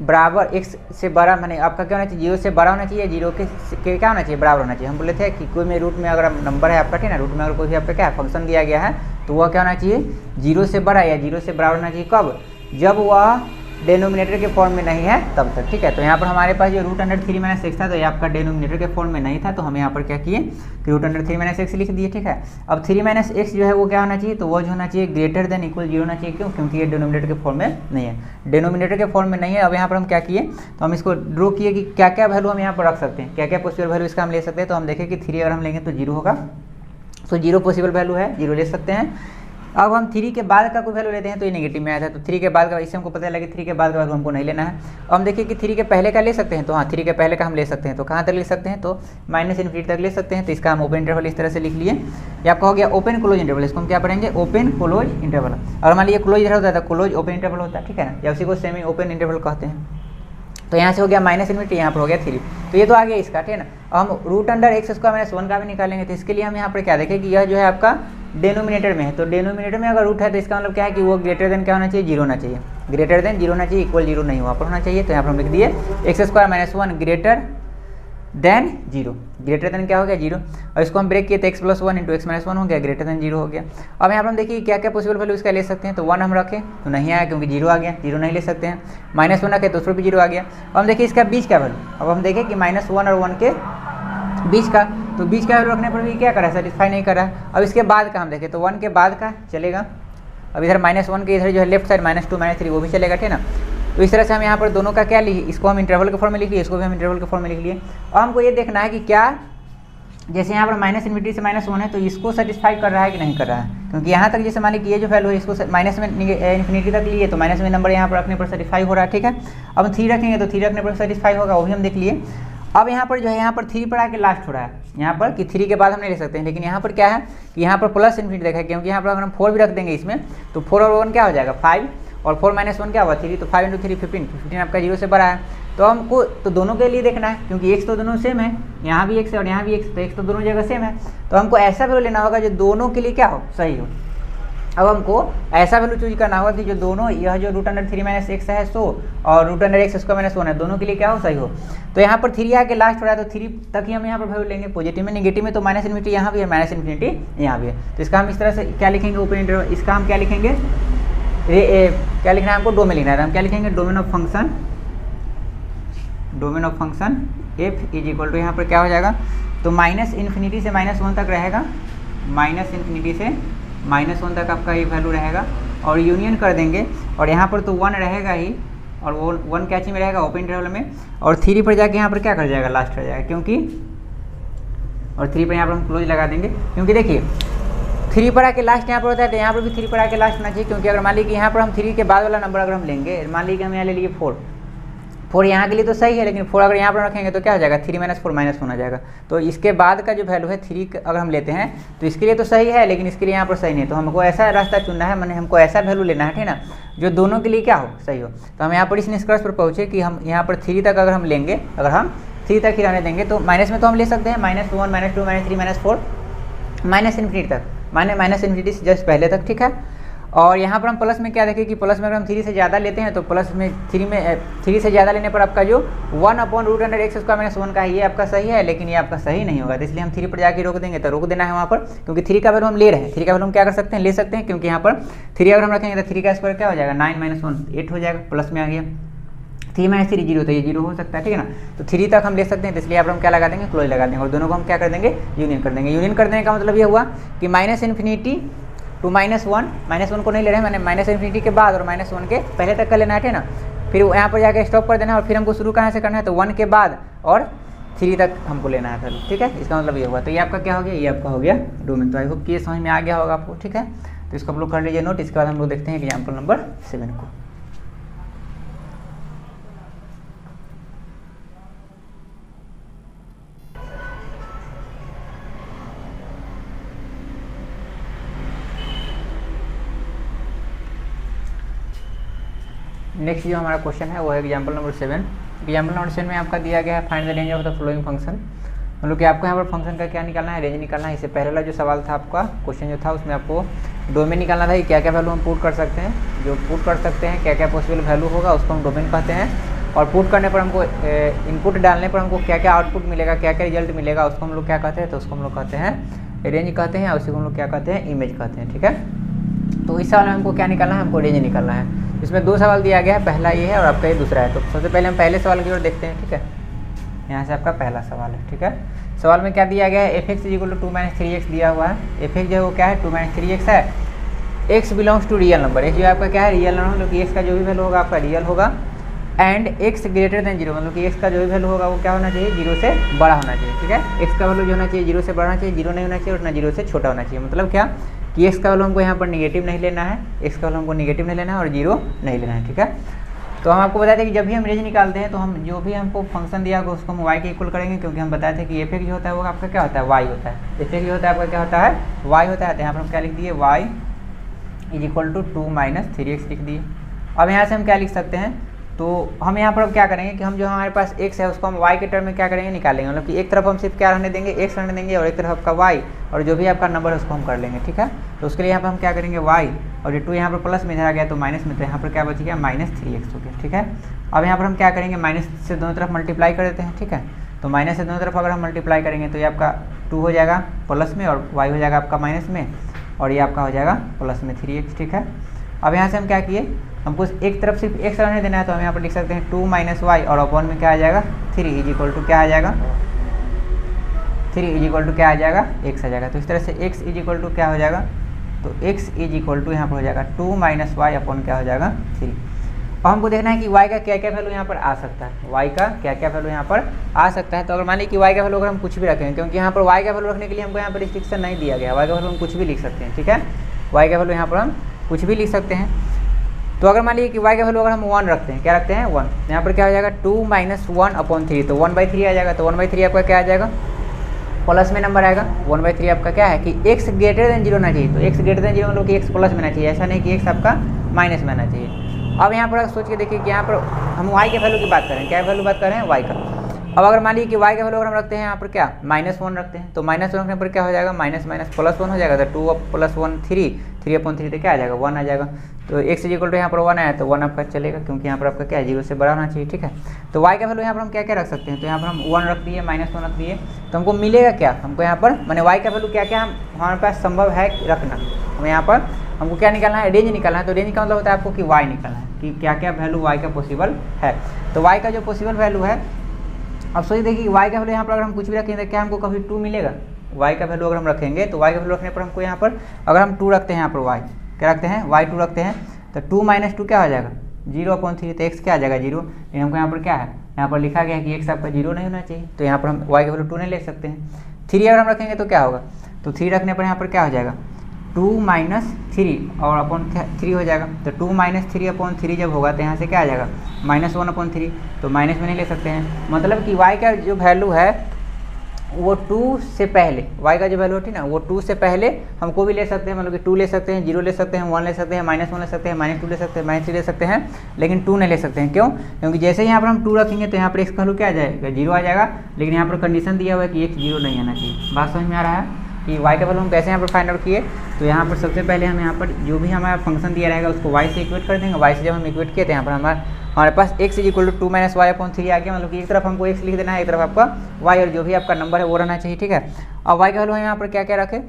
बराबर, x से बड़ा, माने आपका क्या होना चाहिए, 0 से बड़ा होना चाहिए, 0 के क्या होना चाहिए, बराबर होना चाहिए। हम बोले थे कि कोई में रूट में अगर नंबर है आपका, ठीक है ना, रूट में अगर कोई भी आपका क्या फंक्शन दिया गया है तो वह क्या होना चाहिए, 0 से बड़ा या 0 से बराबर होना चाहिए। कब, जब वह डेनोमिनेटर के फॉर्म में नहीं है तब तक, ठीक है। तो यहाँ पर हमारे पास जो √3 - x था तो ये आपका डेनोमिनेटर के फॉर्म में नहीं था, तो हम यहाँ पर क्या किए कि √3 - x लिख दिए, ठीक है। अब 3 - x जो है वो क्या होना चाहिए, तो वो जो होना चाहिए ग्रेटर देन इक्वल 0 होना चाहिए। क्यों, क्योंकि ये डेनोमिनेटर के फॉर्म में नहीं है, डेनोमिनेटर के फॉर्म में नहीं है। अब यहाँ पर हम क्या किए, तो हम इसको ड्रॉ किए कि क्या क्या वैल्यू हम यहाँ पर रख सकते हैं, क्या क्या पॉसिबल वैल्यू इसका हम ले सकते हैं। तो हम देखें कि 3 अगर हम लेंगे तो 0 होगा, तो 0 पॉसिबल वैल्यू है, 0 ले सकते हैं। अब हम 3 के बाद का कोई वैल्यू लेते हैं तो ये नेगेटिव में आया था, तो 3 के बाद का, इससे हमको पता लगा कि 3 के बाद का वैल्यू हमको नहीं लेना है। अब हम देखिए कि 3 के पहले का ले सकते हैं, तो हाँ 3 के पहले का हम ले सकते हैं, तो कहाँ तक ले सकते हैं, तो -∞ तक ले सकते हैं। तो इसका हम ओपन इंटरवल इस तरह से लिख लिए, ये आपका हो गया ओपन क्लोज इंटरवल। इसको हम क्या पढ़ेंगे, ओपन क्लोज इंटरवल। और मान लीजिए क्लोज इधर होता है तो क्लोज ओपन इंटरवल होता है, ठीक है ना, या उसी को सेमी ओपन इंटरवल कहते हैं। तो यहाँ से हो गया -∞, यहाँ पर हो गया 3, तो ये तो आ गया इसका, ठीक है ना। हम √x² - 1 का भी निकालेंगे, तो इसके लिए हम यहाँ पर क्या देखें कि यह जो है आपका डेनोमिनेटर में है, तो डेनोमिनेटर में अगर रूट है तो इसका मतलब क्या है कि वो ग्रेटर देन क्या होना चाहिए, 0 होना चाहिए, ग्रेटर देन 0 होना चाहिए, इक्वल 0 नहीं वहाँ पर होना चाहिए। तो यहाँ पर हम लिख दिए x² - 1 greater than 0, greater than क्या हो गया 0, और इसको हम ब्रेक किए तो x + 1 × x - 1 हो गया, ग्रेटर देन 0 हो गया। अब यहाँ पर हम देखिए क्या क्या पॉसिबल वैल्यू इसका ले सकते हैं, तो 1 हम रखें तो नहीं आया क्योंकि 0 आ गया, 0 नहीं ले सकते हैं। -1 रखें तो उस पर भी 0 आ गया। अब हम देखिए इसका बीच का वैल्यू, अब हम देखें कि -1 और 1 के बीच का, तो बीच का वैल्यू रखने पर भी क्या करा, सेटिस्फाई नहीं करा। अब इसके बाद का हम देखें तो 1 के बाद का चलेगा, अब इधर -1 के इधर जो है लेफ्ट साइड -2 -3 वो भी चलेगा, ठीक है ना। तो इस तरह से हम यहाँ पर दोनों का क्या लिखिए, इसको हम इंटरवल के फॉर्म में लिख लिए, इसको भी हम इंटरवल के फॉर्म में लिख लिए। और हमको ये देखना है कि क्या जैसे यहाँ पर -∞ से -1 है तो इसको सेटिस्फाई कर रहा है कि नहीं कर रहा है, क्योंकि यहाँ तक जैसे मान लीजिए ये जो वैल्यू है इसको माइनस में ∞ तक लिए तो माइनस में नंबर यहाँ पर रखने पर सेटिस्फाई हो रहा है, ठीक है। अब हम 3 रखेंगे तो 3 रखने पर सेटिस्फाई होगा, वो भी हम देख लिए। अब यहाँ पर जो है यहाँ पर 3 पर आके लास्ट हो रहा है, यहाँ पर कि 3 के बाद हम नहीं ले सकते हैं, लेकिन यहाँ पर क्या है कि यहाँ पर +∞ देखा है, क्योंकि यहाँ पर अगर हम 4 भी रख देंगे इसमें तो 4 और 1 क्या हो जाएगा 5, और 4 - 1 क्या हुआ 3, तो 5 × 3 15 आपका 0 से बड़ा है। तो हमको तो दोनों के लिए देखना है, क्योंकि x तो दोनों सेम है, यहाँ भी x है और यहाँ भी x, तो x तो दोनों जगह सेम है। तो हमको ऐसा वैल्यू लेना होगा जो दोनों के लिए क्या हो, सही हो। अब हमको ऐसा वैल्यू चूज करना होगा कि जो दोनों, यह जो √3 - x है 100 और √x² - 1 है, दोनों के लिए क्या हो, सही हो। तो यहाँ पर 3 आके लास्ट हो रहा है, तो 3 तक ही हम यहाँ पर वैल्यू लेंगे, पॉजिटिव में नेगेटिव में, तो -∞ यहाँ भी है, -∞ यहाँ भी है। तो इसका हम इस तरह से क्या लिखेंगे, ओपन इंटरवल, इसका हम क्या लिखेंगे, क्या लिखना है हमको, डोमेन लिखना है। हम क्या लिखेंगे, domain of function f is equal to, यहाँ पर क्या हो जाएगा, तो -∞ से -1 तक रहेगा, -∞ से -1 तक आपका ये वैल्यू रहेगा, और यूनियन कर देंगे, और यहाँ पर तो 1 रहेगा ही, और वो 1 कैची में रहेगा ओपन इंटरवल में, और 3 पर जाके यहाँ पर क्या कर जाएगा, लास्ट कर जाएगा, क्योंकि और 3 पर यहाँ पर हम क्लोज लगा देंगे, क्योंकि देखिए 3 पर आके लास्ट यहाँ पर होता है, तो यहाँ पर भी 3 पर आके लास्ट होना चाहिए, क्योंकि अगर मान लीजिए यहाँ पर हम 3 के बाद वाला नंबर अगर हम लेंगे, मान लीजिए हम यहाँ ले लिए 4 यहाँ के लिए तो सही है, लेकिन 4 अगर यहाँ पर रखेंगे तो क्या हो जाएगा, 3 - 4 - होना जाएगा। तो इसके बाद का जो वैल्यू है 3 अगर हम लेते हैं तो इसके लिए तो सही है, लेकिन इसके लिए यहाँ पर सही नहीं है। तो हमको ऐसा रास्ता चुनना है, मैंने हमको ऐसा वैल्यू लेना है, ठीक ना, जो दोनों के लिए क्या हो, सही हो। तो हम यहाँ पर इस निष्कर्ष पर पहुँचे कि हम यहाँ पर 3 तक अगर हम लेंगे, अगर हम 3 तक ही रहने देंगे तो माइनस में तो हम ले सकते हैं -1 -2 -3 -4 -∞ तक, -∞ से जस्ट पहले तक, ठीक है। और यहाँ पर हम प्लस में क्या देखें कि प्लस में अगर हम 3 से ज़्यादा लेते हैं तो प्लस में 3 से ज़्यादा लेने पर आपका जो 1/√x² - 1 का है ये आपका सही है, लेकिन ये आपका सही नहीं होगा, तो इसलिए हम 3 पर जाके रोक देंगे। तो रोक देना है वहाँ पर, क्योंकि 3 का वैल्यू हम ले रहे हैं, 3 का वैल्यू हम क्या कर सकते हैं, ले सकते हैं, क्योंकि यहाँ पर 3 अगर हम रखेंगे तो 3 का स्क्वायर क्या हो जाएगा, 9 - 1 8 हो जाएगा, प्लस में आ गया, 3 - 3 0, तो ये 0 हो सकता है, ठीक है ना। तो 3 तक हम ले सकते हैं, तो इसलिए यहाँ पर हम क्या लगा देंगे, क्लोज लगा देंगे, और दोनों को हम क्या कर देंगे, यूनियन कर देंगे। यूनियन कर देने का मतलब ये हुआ कि -∞ to -1 को नहीं ले रहे हैं, मैंने -∞ के बाद और -1 के पहले तक का लेना है, ना। फिर यहाँ पर जाके स्टॉप कर देना है, और फिर हमको शुरू कहाँ से करना है, तो 1 के बाद और 3 तक हमको लेना है वैल्यू, ठीक है। इसका मतलब ये हुआ, तो ये आपका क्या हो गया, ये आपका हो गया डोमेन। तो आई होप कि ये समझ में आ गया होगा आपको, ठीक है। तो इसको आप लोग कर लीजिए नोट। इसके बाद हम लोग देखते हैं एग्जाम्पल नंबर 7 को। नेक्स्ट जो हमारा क्वेश्चन है वो है एग्जाम्पल नंबर 7। एग्जाम्पल नंबर 7 में आपका दिया गया है find the range of the following function. मतलब कि आपको यहाँ पर फंक्शन का क्या निकालना है, रेंज निकालना है। इससे पहले वाला जो सवाल था आपका क्वेश्चन जो था उसमें आपको डोमेन निकालना था कि क्या क्या वैल्यू हम पुट कर सकते हैं, जो पुट कर सकते हैं क्या क्या पॉसिबल वैल्यू होगा उसको हम डोमेन कहते हैं। और पुट करने पर हमको इनपुट डालने पर हमको क्या क्या आउटपुट मिलेगा, क्या क्या रिजल्ट मिलेगा उसको हम लोग क्या कहते हैं, तो उसको हम लोग कहते हैं रेंज कहते हैं, और उसी को हम लोग क्या कहते हैं, इमेज कहते हैं, ठीक है। तो इस सवाल में हमको क्या निकालना है, हमको रेंज निकालना है। इसमें 2 सवाल दिया गया है, पहला ये है और आपका ये दूसरा है। तो सबसे पहले हम पहले सवाल की ओर देखते हैं, ठीक है। यहाँ से आपका पहला सवाल है, ठीक है। सवाल में क्या दिया गया है, f(x) = 2 - 3x दिया हुआ है। f(x) जो है वो क्या है, 2 - 3x है। x belongs to real number, x जो आपका क्या है, रियल नंबर, मतलब कि x का जो भी वैल्यू होगा आपका रियल होगा। एंड x ग्रेटर देन 0, मतलब कि x का जो भी वैल्यू होगा वो क्या होना चाहिए, 0 से बड़ा होना चाहिए, ठीक है। x का वैल्यू जो होना चाहिए 0 से बड़ा होना चाहिए, 0 नहीं होना चाहिए और ना 0 से छोटा होना चाहिए। मतलब क्या कि एक्स का वैल्यू हमको यहाँ पर निगेटिव नहीं लेना है, एक्स का वैल्यू हमको निगेटिव नहीं लेना है और 0 नहीं लेना है, ठीक है। तो हम आपको बताते हैं कि जब भी हम रेंज निकालते हैं तो हम जो भी हमको फंक्शन दिया होगा उसको हम y के इक्वल करेंगे, क्योंकि हम बताए थे कि एफ जो होता है वो आपका क्या होता है, y होता है। एफ जो होता है आपका क्या होता है, y होता है। तो यहाँ पर हम क्या लिख दिए, y is equal to 2 minus 3x लिख दिए। अब यहाँ से हम क्या लिख सकते हैं, तो हम यहाँ पर अब क्या करेंगे कि हम जो हमारे पास x है उसको हम y के टर्म में क्या करेंगे, निकालेंगे। मतलब कि एक तरफ हम सिर्फ क्या रहने देंगे, x रहने देंगे और एक तरफ आपका y और जो भी आपका नंबर है उसको हम कर लेंगे, ठीक है। तो उसके लिए यहाँ पर हम क्या करेंगे y और ये 2 यहाँ पर प्लस में इधर आ गया तो माइनस में, तो यहाँ पर क्या बच गया माइनस 3x हो गया, ठीक है। अब यहाँ पर हम क्या करेंगे, माइनस से दोनों तरफ मल्टीप्लाई कर देते हैं, ठीक है। तो माइनस से दोनों तरफ अगर हम मल्टीप्लाई करेंगे तो ये आपका 2 हो जाएगा प्लस में और y हो जाएगा आपका माइनस में और ये आपका हो जाएगा प्लस में 3x, ठीक है। अब यहाँ से हम क्या किए, हमको एक तरफ सिर्फ x रहने देना है तो हम यहाँ पर लिख सकते हैं 2 माइनस वाई और अपॉन में क्या आ जाएगा 3 इज इक्वल टू क्या आ जाएगा, 3 इज इक्वल टू क्या आ जाएगा, x आ जाएगा। तो इस तरह से x इज इक्वल टू क्या हो जाएगा, तो x इज इक्वल टू यहाँ पर हो जाएगा 2 माइनस वाई अपॉन क्या हो जाएगा 3। अब हमको देखना है कि y का क्या क्या वैल्यू यहाँ पर आ सकता है, y का क्या क्या वैल्यू यहाँ पर आ सकता है। तो अगर मान लीजिए कि y का वैल्यू अगर हम कुछ भी रखें, क्योंकि यहाँ पर y का वैल्यू रखने के लिए हमको यहाँ पर रिस्ट्रिक्शन नहीं दिया गया, y का वैल्यू हम कुछ भी लिख सकते हैं, ठीक है। y का वैल्यू यहाँ पर हम कुछ भी लिख सकते हैं। तो अगर मान लीजिए कि y का वैल्यू अगर हम 1 रखते हैं, क्या रखते हैं 1, यहाँ पर क्या हो जाएगा 2 माइनस 1 अपॉन 3, तो 1/3 आ जाएगा। तो 1/3 आपका क्या आ जाएगा, प्लस में नंबर आएगा। 1/3 आपका क्या है कि x ग्रेटर देन 0 होना चाहिए, तो x ग्रेटर देन 0 मतलब कि x प्लस में आना चाहिए, ऐसा नहीं कि x आपका माइनस में आना चाहिए। अब यहाँ पर सोच के देखिए कि यहाँ पर हम y के वैल्यू की बात कर रहे हैं, क्या वैल्यू बात कर रहे हैं, y का। अब अगर मान लीजिए कि y का वैल्यू अगर हम रखते हैं यहाँ पर क्या -1 रखते हैं, तो -1 रखने पर क्या हो जाएगा, माइनस माइनस प्लस 1 हो जाएगा। तो 2 प्लस 1 3, 3/3 तो क्या आ जाएगा 1 आ जाएगा। तो x इज इक्वल टू यहाँ पर 1 आया तो 1 आपका चलेगा, क्योंकि यहाँ पर आपका क्या है 0 से बड़ा होना चाहिए, ठीक है। तो y का वैल्यू यहाँ पर हम क्या क्या रख सकते हैं, तो यहाँ पर हम 1 रख दिए, -1 रख दिए, तो हमको मिलेगा क्या, हमको यहाँ पर मैंने y का वैल्यू क्या क्या हमारे पास संभव है रखना। हम यहाँ पर हमको क्या निकालना है, रेंज निकालना है। तो रेंज का मतलब होता है आपको कि y निकालना है कि क्या क्या वैल्यू y का पॉसिबल है। तो y का जो पॉसिबल वैल्यू है, अब सोचिए देखिए y का वैल्यू यहाँ पर अगर हम कुछ भी रखेंगे तो क्या हमको कभी 2 मिलेगा। y का वैल्यू अगर हम रखेंगे तो y का वैल्यू रखने पर हमको यहाँ पर अगर हम 2 रखते हैं, यहाँ पर y क्या रखते हैं, y 2 रखते हैं, तो 2 माइनस 2 क्या हो जाएगा 0/3, तो x क्या आ जाएगा 0। लेकिन हमको यहाँ पर क्या है, यहाँ पर लिखा गया है कि x आपका 0 नहीं होना चाहिए, तो यहाँ पर हम y का वैल्यू 2 नहीं ले सकते हैं। 3 अगर हम रखेंगे तो क्या होगा, तो 3 रखने पर यहाँ पर क्या हो जाएगा 2 माइनस 3 और अपॉन 3 हो जाएगा। तो 2 माइनस 3/3 जब होगा तो यहाँ से क्या आ जाएगा -1/3, तो माइनस में नहीं ले सकते हैं। मतलब कि y का जो वैल्यू है वो 2 से पहले, y का जो वैल्यू होती है ना वो 2 से पहले हमको भी ले सकते हैं, मतलब कि 2 ले सकते हैं, 0 ले सकते हैं, 1 ले सकते हैं, -1 ले सकते हैं, -2 ले सकते हैं, -3 ले सकते हैं, लेकिन 2 नहीं ले सकते हैं। क्यों, क्योंकि जैसे ही यहाँ पर हम 2 रखेंगे तो यहाँ पर x का वैल्यू क्या आ जाएगा 0 आ जाएगा। लेकिन यहाँ पर कंडीशन दिया हुआ है कि x 0 नहीं आना चाहिए। बात समझ में आ रहा है कि y का वैल्यू हम कैसे यहाँ पर फाइंड आउट किए। तो यहाँ पर सबसे पहले हम यहाँ पर जो भी हमारा फंक्शन दिया रहेगा उसको y से इक्वेट कर देंगे। y से जब हम इक्वेट किए तो यहाँ पर हमारे पास x is equal to 2 minus y/3 आ गया। मतलब कि एक तरफ हमको x लिख देना है, एक तरफ आपका y और जो भी आपका नंबर है वो रहना चाहिए, ठीक है। अब y का वैल्यू हम यहाँ पर क्या क्या रखे,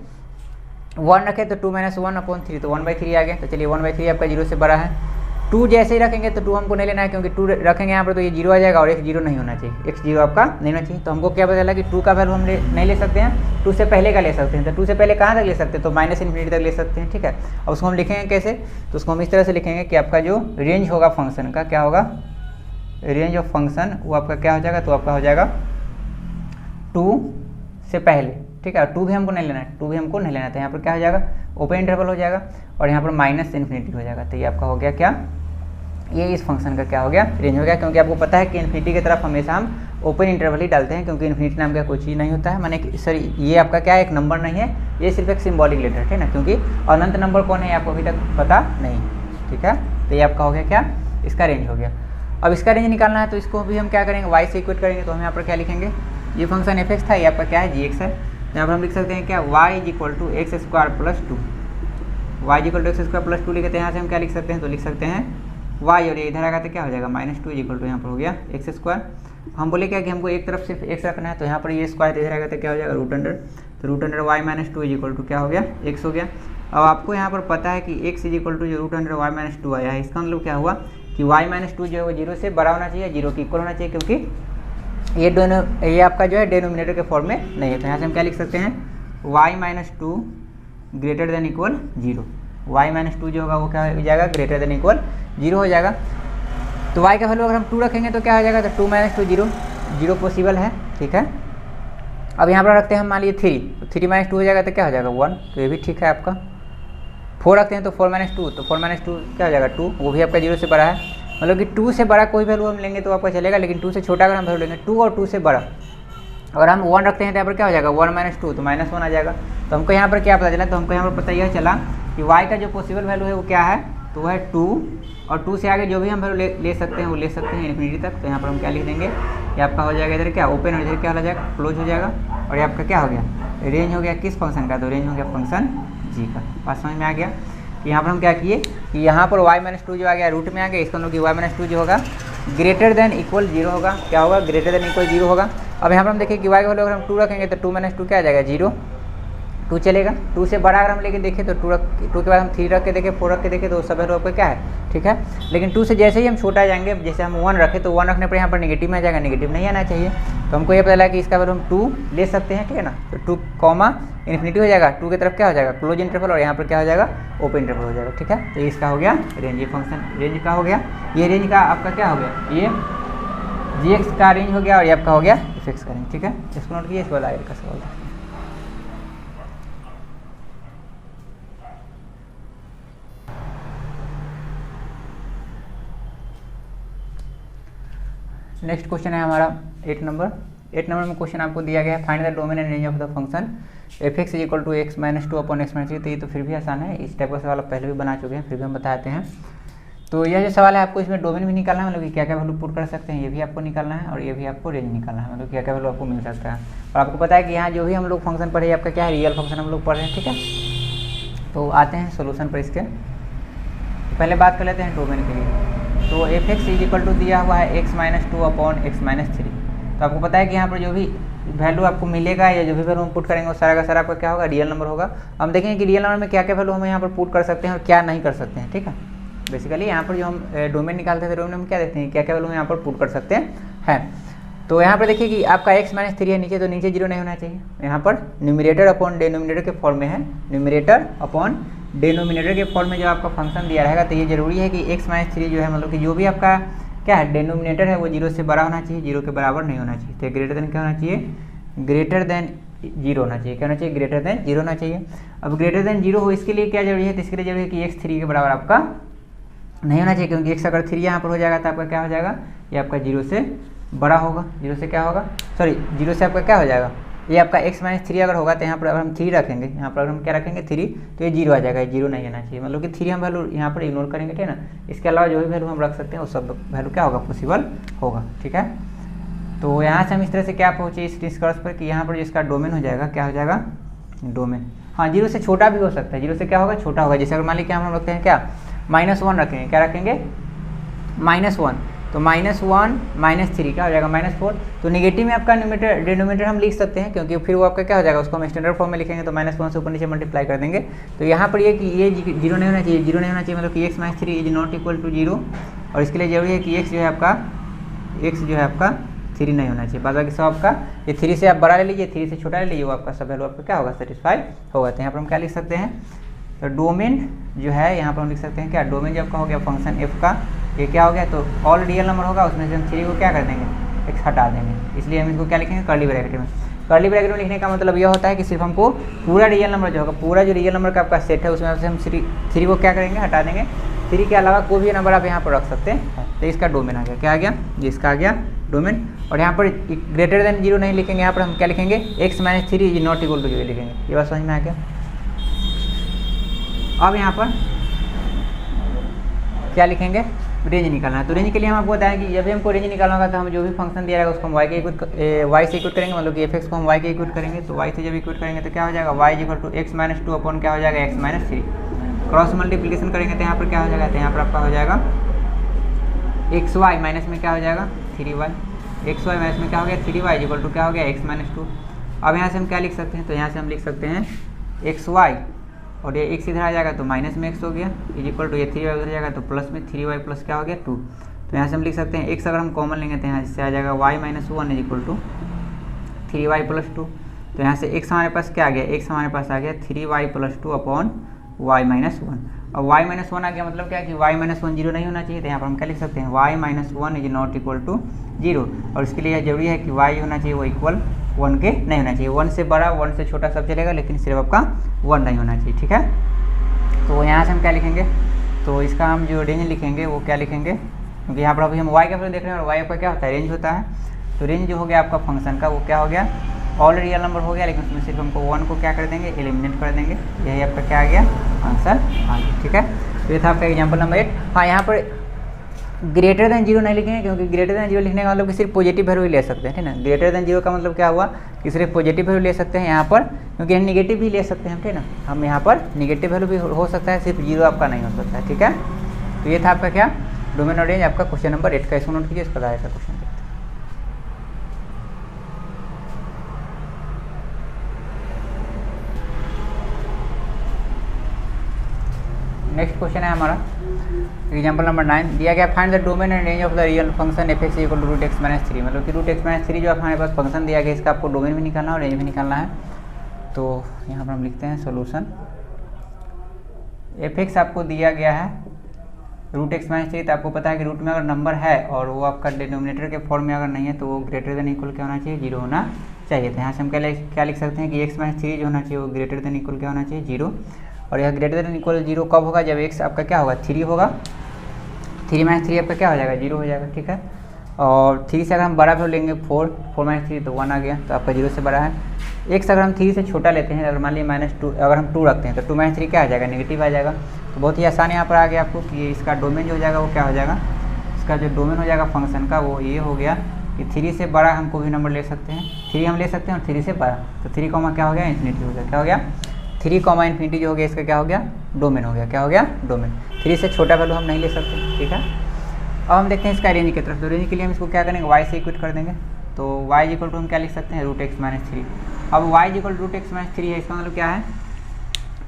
1 रखे तो 2 माइनस 1/3, तो 1/3 आ गया। तो चलिए 1/3 आपका 0 से बड़ा है। 2 जैसे ही रखेंगे तो 2 हमको नहीं लेना है, क्योंकि 2 रखेंगे यहाँ पर तो ये 0 आ जाएगा और x 0 नहीं होना चाहिए, x 0 आपका नहीं होना चाहिए। तो हमको क्या पता चला कि 2 का वैल्यू हम नहीं ले सकते हैं, 2 से पहले का ले सकते हैं। तो 2 से पहले कहाँ तक ले सकते हैं, तो -∞ तक ले सकते हैं, ठीक है। अब उसको हम लिखेंगे कैसे, तो उसको हम इस तरह से लिखेंगे कि आपका जो रेंज होगा फंक्शन का, क्या होगा, रेंज ऑफ फंक्शन वो आपका क्या हो जाएगा, तो आपका हो जाएगा 2 से पहले, ठीक है। 2 भी हमको नहीं लेना है, 2 भी हमको नहीं लेना था। यहाँ पर क्या हो जाएगा ओपन इंटरवल हो जाएगा और यहाँ पर -∞ हो जाएगा। तो ये आपका हो गया क्या, ये इस फंक्शन का क्या हो गया, रेंज हो गया। क्योंकि आपको पता है कि इन्फिनिटी की तरफ हमेशा हम ओपन इंटरवल ही डालते हैं, क्योंकि इन्फिनिटी नाम का कोई चीज़ नहीं होता है। माने कि सर ये आपका क्या है, एक नंबर नहीं है, ये सिर्फ एक सिंबॉलिक लेटर है ना, क्योंकि अनंत नंबर कौन है आपको अभी तक पता नहीं, ठीक है। तो ये आपका हो गया क्या, इसका रेंज हो गया। अब इसका रेंज निकालना है तो इसको भी हम क्या करेंगे, y से इक्वेट करेंगे। तो हम यहाँ पर क्या लिखेंगे, ये फंक्शन f(x) था, ये आपका क्या है gx है। यहाँ पर हम लिख सकते हैं क्या, y is equal to x² + 2, y is equal to x² + 2 लिखते हैं। यहाँ से हम क्या लिख सकते हैं, तो लिख सकते हैं y और ये इधर आएगा तो क्या हो जाएगा -2 इज इक्वल टू यहाँ पर हो गया x²। हम बोले क्या कि हमको एक तरफ सिर्फ x रखना है, तो यहाँ पर ये स्क्वायर इधर आएगा तो क्या हो जाएगा √अंडर, तो √y - 2 इज इक्वल टू क्या हो गया x हो गया। अब आपको यहाँ पर पता है कि x इज इक्वल टू जो √y - 2 आया है, इसका मतलब क्या हुआ कि y - 2 जो है वो 0 से बड़ा होना चाहिए, 0 के इक्वल होना चाहिए, क्योंकि ये आपका जो है डिनोमिनेटर के फॉर्म में नहीं है। तो यहाँ से हम क्या लिख सकते हैं, y - 2 greater than equal 0, y - 2 जो होगा वो क्या हो जाएगा, ग्रेटर देन इक्वल 0 हो जाएगा। तो y का वैल्यू अगर हम 2 रखेंगे तो क्या हो जाएगा, तो 2 - 2 0, 0 पॉसिबल है, ठीक है। अब यहाँ पर रखते हैं हम मान लीजिए 3, तो 3 - 2 हो जाएगा तो क्या हो जाएगा 1, तो ये भी ठीक है आपका। 4 रखते हैं तो 4 - 2, तो 4 - 2 क्या हो जाएगा 2, वो भी आपका 0 से बड़ा है। मतलब कि 2 से बड़ा कोई वैल्यू हम लेंगे तो आपका चलेगा, लेकिन 2 से छोटा अगर हम वैल्यू लेंगे 2 और 2 से बड़ा, अगर हम 1 रखते हैं तो यहाँ पर क्या हो जाएगा 1 - 2 तो -1 आ जाएगा। तो हमको यहाँ पर क्या पता चला, तो हमको यहाँ पर पता यह चला कि y का जो पॉसिबल वैल्यू है वो क्या है, तो वह है 2, और 2 से आगे जो भी हम वैल्यू ले सकते हैं वो ले सकते हैं इन्फिनिटी तक। तो यहाँ पर हम क्या लिख देंगे, ये आपका हो जाएगा इधर क्या ओपन और इधर क्या हो जाएगा क्लोज हो जाएगा। और ये आपका क्या हो गया रेंज हो गया किस फंक्शन का, तो रेंज हो गया फंक्शन जी का। बात समझ में आ गया कि यहाँ पर हम क्या किए कि यहाँ पर y - 2 जो आ गया रूट में आ गया, इसका मतलब कि y - 2 जो होगा ग्रेटर देन इक्वल 0 होगा। क्या होगा ग्रेटर देन इक्वल 0 होगा। अब यहाँ पर हम देखें कि y का वैल्यू अगर हम 2 रखेंगे तो 2 - 2 क्या आ जाएगा 0, 2 चलेगा। 2 से बड़ा अगर हम लेके देखें तो 2 के बाद हम 3 रख के देखें 4 रख के देखें तो सब वैल्यू आपका क्या है ठीक है। लेकिन 2 से जैसे ही हम छोटा जाएंगे, जैसे हम 1 रखें तो 1 रखने पर यहाँ पर नेगेटिव में आ जाएगा, नेगेटिव नहीं आना चाहिए। तो हमको ये पता लगा कि इसका वैल्यू हम 2 ले सकते हैं, ठीक है ना। तो 2 कॉमा इन्फिनिटी हो जाएगा, 2 की तरफ क्या हो जाएगा क्लोज इंटरवल, और यहाँ पर क्या हो जाएगा ओपन इंटरवल हो जाएगा, ठीक है। तो इसका हो गया रेंज, ये फंक्शन रेंज का हो गया, ये रेंज का आपका क्या हो गया ये g(x) का रेंज हो गया, और ये आपका हो गया f(x) का रेंज, ठीक है। इसको नोट कीजिए, इस वाला आगे का सवाल था। नेक्स्ट क्वेश्चन है हमारा 8 नंबर। 8 नंबर में क्वेश्चन आपको दिया गया है find the domain and range of the function f(x) = x - 2 / x - 3। तो ये तो फिर भी आसान है, इस टाइप का सवाल आप पहले भी बना चुके हैं, फिर भी हम बताते हैं। तो यह जो सवाल है आपको इसमें डोमेन भी निकालना है, मतलब कि क्या क्या वैल्यू पुट कर सकते हैं ये भी आपको निकालना है, और ये भी आपको रेंज निकालना है, मतलब क्या क्या वैल्यू आपको मिल सकता है। और आपको पता है कि यहाँ जो भी हम लोग फंक्शन पढ़े आपका क्या है रियल फंक्शन हम लोग पढ़ रहे हैं, ठीक है। तो आते हैं सोल्यूशन पर इसके, पहले बात कर लेते हैं डोमेन के लिए। तो f(x) = दिया हुआ है x - 2 / x - 3। तो आपको पता है कि यहाँ पर जो भी वैल्यू आपको मिलेगा या जो भी वैल्यू हम पुट करेंगे वो सारा का सारा आपका क्या होगा रियल नंबर होगा। हम देखेंगे कि रियल नंबर में क्या क्या वैल्यू हम यहाँ पर पुट कर सकते हैं और क्या नहीं कर सकते हैं, ठीक है। बेसिकली यहाँ पर जो हम डोमेन निकालते हैं तो डोमेन में क्या देखते हैं क्या क्या वैल्यू यहाँ पर पुट कर सकते हैं। तो यहाँ पर देखिए कि आपका x - 3 है नीचे, तो नीचे 0 नहीं होना चाहिए। यहाँ पर न्यूमरेटर अपॉन डिनोमिनेटर के फॉर्म में है, न्यूमरेटर अपॉन डिनोमिनेटर के फॉर्म में जो आपका फंक्शन दिया रहेगा, तो ये जरूरी है कि x - 3 जो है मतलब कि जो भी आपका क्या है डिनोमिनेटर है वो 0 से बड़ा होना चाहिए, 0 के बराबर नहीं होना चाहिए। तो ग्रेटर देन क्या होना चाहिए ग्रेटर देन 0 होना चाहिए, क्या होना चाहिए ग्रेटर देन 0 होना चाहिए। अब ग्रेटर देन 0 हो इसके लिए क्या जरूरी है, तो इसके लिए जरूरी है कि x 3 के बराबर आपका नहीं होना चाहिए, क्योंकि x अगर 3 यहाँ पर हो जाएगा तो आपका क्या हो जाएगा ये आपका 0 से बड़ा होगा, 0 से क्या होगा सॉरी 0 से आपका क्या हो जाएगा ये आपका x - 3 अगर होगा तो यहाँ पर अगर हम 3 रखेंगे, यहाँ पर अगर हम क्या रखेंगे 3 तो ये 0 आ जाएगा, 0 नहीं आना चाहिए। मतलब कि 3 हम वैल्यू यहाँ पर इग्नोर करेंगे, ठीक है ना। इसके अलावा जो भी वैल्यू हम रख सकते हैं वो सब वैल्यू क्या होगा पॉसिबल होगा, ठीक है। तो यहाँ से हम इस तरह से क्या पहुँचे इस निष्कर्ष पर कि यहाँ पर जिसका डोमेन हो जाएगा क्या हो जाएगा डोमेन, हाँ 0 से छोटा भी हो सकता है, 0 से क्या होगा छोटा होगा। जैसे अगर मान लीजिए हम रखते हैं क्या -1 रखेंगे, क्या रखेंगे -1, तो -1 - 3 क्या हो जाएगा -4। तो नेगेटिव में आपका न्यूमरेटर डिनोमिनेटर हम लिख सकते हैं, क्योंकि फिर वो आपका क्या हो जाएगा उसको हम स्टैंडर्ड फॉर्म में लिखेंगे तो -1 से ऊपर नीचे मल्टीप्लाई कर देंगे। तो यहाँ पर ये कि ये 0 नहीं होना चाहिए, 0 नहीं होना चाहिए, मतलब कि x - 3 = 0, और इसके लिए जरूरी है कि x जो है आपका 3 नहीं होना चाहिए। बाद बाकी सब आपका ये 3 से आप बड़ा ले लीजिए, 3 से छोटा ले लीजिए, वो आपका सब वैल्यू आपका क्या होगा सेटिस्फाई होगा। तो यहाँ पर हम क्या लिख सकते हैं, तो डोमेन जो है यहाँ पर हम लिख सकते हैं क्या डोमेन जो आपका हो गया फंक्शन f का, ये क्या हो गया तो ऑल रियल नंबर होगा, उसमें से हम 3 को क्या कर देंगे x हटा देंगे, इसलिए हम इसको क्या लिखेंगे कर्ली ब्रैकेट में। कर्ली ब्रैकेट में लिखने का मतलब यह होता है कि सिर्फ हमको पूरा रियल नंबर जो होगा, पूरा जो रियल नंबर का आपका सेट है उसमें से हम 3 को क्या करेंगे हटा देंगे, 3 के अलावा कोई भी नंबर आप यहाँ पर रख सकते हैं। तो इसका डोमेन आ गया, क्या आ गया ये इसका आ गया डोमेन। और यहाँ पर ग्रेटर देन 0 नहीं लिखेंगे, यहाँ पर हम क्या लिखेंगे x - 3 = 0 लिखेंगे। ये बात समझ में आ गया। अब यहाँ पर क्या लिखेंगे रेंज निकालना है। तो रेंज के लिए हम आपको बताएं कि जब भी हमको रेंज निकालना होगा तो हम जो भी फंक्शन दिया रहेगा उसको हम y से इक्वेट करेंगे, मतलब कि f(x) को हम y के इक्वेट करेंगे। तो y से जब इक्वेट करेंगे तो क्या हो जाएगा y = x - 2 अपॉन क्या हो जाएगा x - 3। क्रॉस मल्टीप्लिकेशन करेंगे तो यहाँ पर क्या हो जाएगा, तो यहाँ पर आपका हो जाएगा xy माइनस में क्या हो जाएगा 3y, xy माइनस में क्या हो गया 3y = क्या हो गया x - 2। अब यहाँ से हम क्या लिख सकते हैं, तो यहाँ से हम लिख सकते हैं xy और ये x इधर आ जाएगा तो माइनस में x हो गया = ये 3y उधर जाएगा तो प्लस में 3y प्लस क्या हो गया 2। तो यहाँ से हम लिख सकते हैं x अगर हम कॉमन लेंगे तो यहाँ से आ जाएगा y - 1 = 3y + 2। तो यहाँ से x हमारे पास क्या आ गया, x हमारे पास आ गया 3y + 2 अपॉन y - 1। अब y - 1 आ गया मतलब क्या कि y - 1 0 नहीं होना चाहिए। तो यहाँ पर हम क्या लिख सकते हैं y - 1 ≠ 0, और इसके लिए जरूरी है कि y होना चाहिए वो इक्वल 1 के नहीं होना चाहिए। 1 से बड़ा 1 से छोटा सब चलेगा, लेकिन सिर्फ आपका 1 नहीं होना चाहिए, ठीक है। तो यहाँ से हम क्या लिखेंगे, तो इसका हम जो रेंज लिखेंगे वो क्या लिखेंगे, क्योंकि यहाँ पर अभी हम वाई का वैल्यू देख रहे हैं और वाई का क्या होता है, रेंज होता है। तो रेंज जो हो गया आपका फंक्शन का वो क्या हो गया, ऑल रियल नंबर हो गया, लेकिन उसमें सिर्फ हमको 1 को क्या कर देंगे, एलिमिनेट कर देंगे। यही आपका क्या आ गया, आंसर आ गया। ठीक है, तो ये था आपका एग्जाम्पल नंबर 8। हाँ, यहाँ पर ग्रेटर देन जीरो नहीं लिखेंगे, क्योंकि ग्रेटर देन जीरो लिखने का मतलब कि सिर्फ पॉजिटिव वैल्यू ही ले सकते हैं, ठीक है ना। ग्रेटर देन जीरो का मतलब क्या हुआ कि सिर्फ पॉजिटिव वैल्यू ले सकते हैं यहाँ पर, क्योंकि हम निगेटिव भी ले सकते हैं, ठीक है ना। हम यहाँ पर निगेटिव वैल्यू भी हो सकता है, सिर्फ जीरो आपका नहीं हो सकता है। ठीक है, तो ये था आपका क्या, डोमेन और रेंज आपका क्वेश्चन नंबर 8 का। इसको नोट कीजिए, इसका आएगा क्वेश्चन। नेक्स्ट क्वेश्चन है हमारा एग्जाम्पल नंबर 9 दिया गया, find the domain and range of the real function f x equal to root x minus 3। मतलब कि रूट एक्स माइनस 3 जो हमारे पास फंक्शन दिया गया, इसका आपको डोमेन भी निकालना है और रेंज भी निकालना है। तो यहाँ पर हम लिखते हैं सोल्यूशन। एफ एक्स आपको दिया गया है रूट एक्स माइनस 3, तो आपको पता है कि रूट में अगर नंबर है और वो आपका डिनोमिनेटर के फॉर्म में अगर नहीं है तो वो ग्रेटर देन इक्वल क्या होना चाहिए, 0 होना चाहिए। तो यहाँ से हम क्या लिख सकते हैं कि एक्स माइनस 3 जो होना चाहिए वो ग्रेटर देन इक्वल क्या होना चाहिए, 0। और यह ग्रेटर देन इक्वल 0 कब होगा, जब एक्स आपका क्या होगा, 3 होगा। 3 माइनस 3 आपका क्या हो जाएगा, 0 हो जाएगा। ठीक है, और 3 से अगर हम बड़ा वैल्यू लेंगे 4 माइनस 3 तो 1 आ गया, तो आपका 0 से बड़ा है। एक्स अगर हम 3 से छोटा लेते हैं, अगर मान लीजिए -2 अगर हम 2 रखते हैं तो 2 माइनस 3 क्या आ जाएगा, नेगेटिव आ जाएगा। तो बहुत ही आसान यहाँ पर आ गया आपको कि इसका डोमेन जो हो जाएगा वो क्या हो जाएगा, इसका जो डोमेन हो जाएगा फंक्शन का वो ये हो गया कि 3 से बड़ा हम कोई भी नंबर ले सकते हैं, 3 हम ले सकते हैं और 3 से बड़ा। तो 3 कॉमा क्या हो गया, इन्फिनिटी हो गया। क्या हो गया, 3 कॉमा इन्फिनिटी जो हो गया इसका क्या हो गया, डोमेन हो गया। क्या हो गया, डोमेन। 3 से छोटा वैल्यू हम नहीं ले सकते। ठीक है, अब हम देखते हैं इसका रेंज की तरफ। तो रेंज के लिए हम इसको क्या करेंगे, y से इक्वेट कर देंगे। तो y इक्वल टू हम क्या लिख सकते हैं, रूट एक्स माइनस 3। अब y equal root x minus 3 है, इसका मतलब क्या है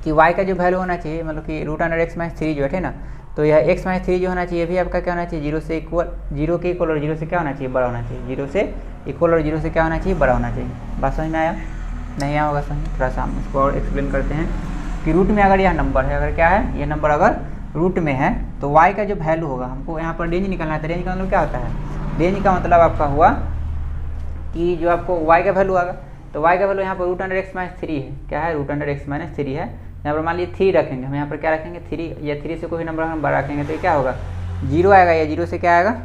कि y का जो वैल्यू होना चाहिए, मतलब कि रूट अंडर एक्स माइनस 3 जो है ना, तो यह एक्स माइनस 3 जो होना चाहिए भी आपका क्या होना चाहिए, 0 से इक्वल, 0 के इक्वल और 0 से क्या होना चाहिए, बड़ा होना चाहिए। 0 से इक्वल और 0 से क्या होना चाहिए, बड़ा होना चाहिए। बात समझ में आया, नहीं आया होगा समझ। थोड़ा सा हम इसको और एक्सप्लेन करते हैं कि रूट में अगर यह नंबर है, अगर क्या है, ये नंबर अगर रूट में है तो y का जो वैल्यू होगा, हमको यहाँ पर रेंज निकालना है। तो रेंज का मतलब क्या होता है, रेंज का मतलब आपका हुआ कि जो आपको y का वैल्यू आएगा, तो y का वैल्यू यहाँ पर रूट अंडर एक्स माइनस 3 है। क्या है, रूट अंडर एक्स माइनस 3 है। यहाँ पर मान लीजिए 3 रखेंगे हम, यहाँ पर क्या रखेंगे, 3 या 3 से कोई नंबर हम बड़ा रखेंगे तो ये क्या होगा, 0 आएगा, या 0 से क्या आएगा,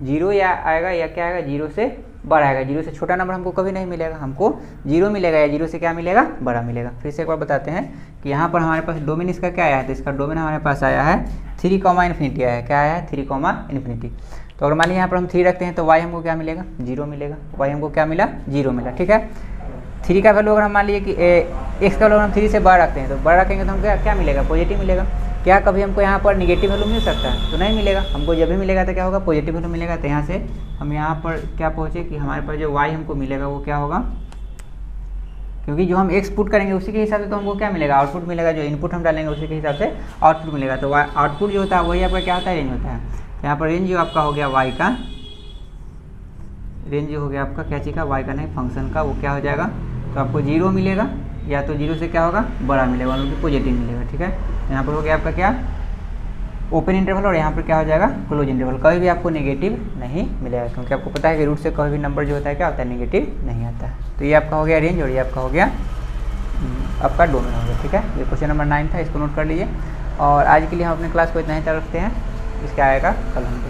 0 या आएगा या क्या आएगा, 0 से बड़ा आएगा। 0 से छोटा नंबर हमको कभी नहीं मिलेगा, हमको 0 मिलेगा, या 0 से क्या मिलेगा, बड़ा मिलेगा। फिर से एक बार बताते हैं कि यहाँ पर हमारे पास डोमेन इसका क्या आया है, तो इसका डोमेन हमारे पास आया है 3 कॉमा इन्फिनिटी आया है। क्या आया है, 3 कॉमा इन्फिनिटी। तो अगर मान लीजिए यहाँ पर हम 3 रखते हैं तो y हमको क्या मिलेगा, 0 मिलेगा। y हमको क्या मिला, 0 मिला। ठीक है, 3 का वैल्यू अगर हम मान लीजिए कि x का वैल्यू हम 3 से बड़ा रखते हैं तो बड़ा रखेंगे तो हम क्या मिलेगा, पॉजिटिव मिलेगा। क्या कभी हमको यहाँ पर निगेटिव वैल्यू मिल सकता है, तो नहीं मिलेगा। हमको जब भी मिलेगा तो क्या होगा, पॉजिटिव वैल्यू मिलेगा। तो यहाँ से हम यहाँ पर क्या पहुँचे कि हमारे पास जो y हमको मिलेगा वो क्या होगा, क्योंकि जो हम x पुट करेंगे उसी के हिसाब से तो हमको क्या मिलेगा, आउटपुट मिलेगा। जो इनपुट हम डालेंगे उसी के हिसाब से आउटपुट मिलेगा। तो आउटपुट जो होता है वही आपका क्या होता है, रेंज होता है। तो यहाँ पर रेंज जो आपका हो गया y का, रेंज जो हो गया आपका क्या चीज़ का, y का नहीं, फंक्शन का, वो क्या हो जाएगा, तो आपको 0 मिलेगा, या तो 0 से क्या होगा, बड़ा मिलेगा, मतलब कि पॉजिटिव मिलेगा। ठीक है, यहाँ पर हो गया आपका क्या, ओपन इंटरवल, और यहाँ पर क्या हो जाएगा, क्लोज इंटरवल। कभी भी आपको नेगेटिव नहीं मिलेगा, क्योंकि आपको पता है कि रूट से कोई भी नंबर जो होता है क्या होता है, नेगेटिव नहीं आता है। तो ये आपका हो गया रेंज और ये आपका हो गया आपका डोमेन हो गया। ठीक है, ये क्वेश्चन नंबर 9 था, इसको नोट कर लीजिए। और आज के लिए हम अपने क्लास को इतना ही रखते हैं, इसका आएगा कल हम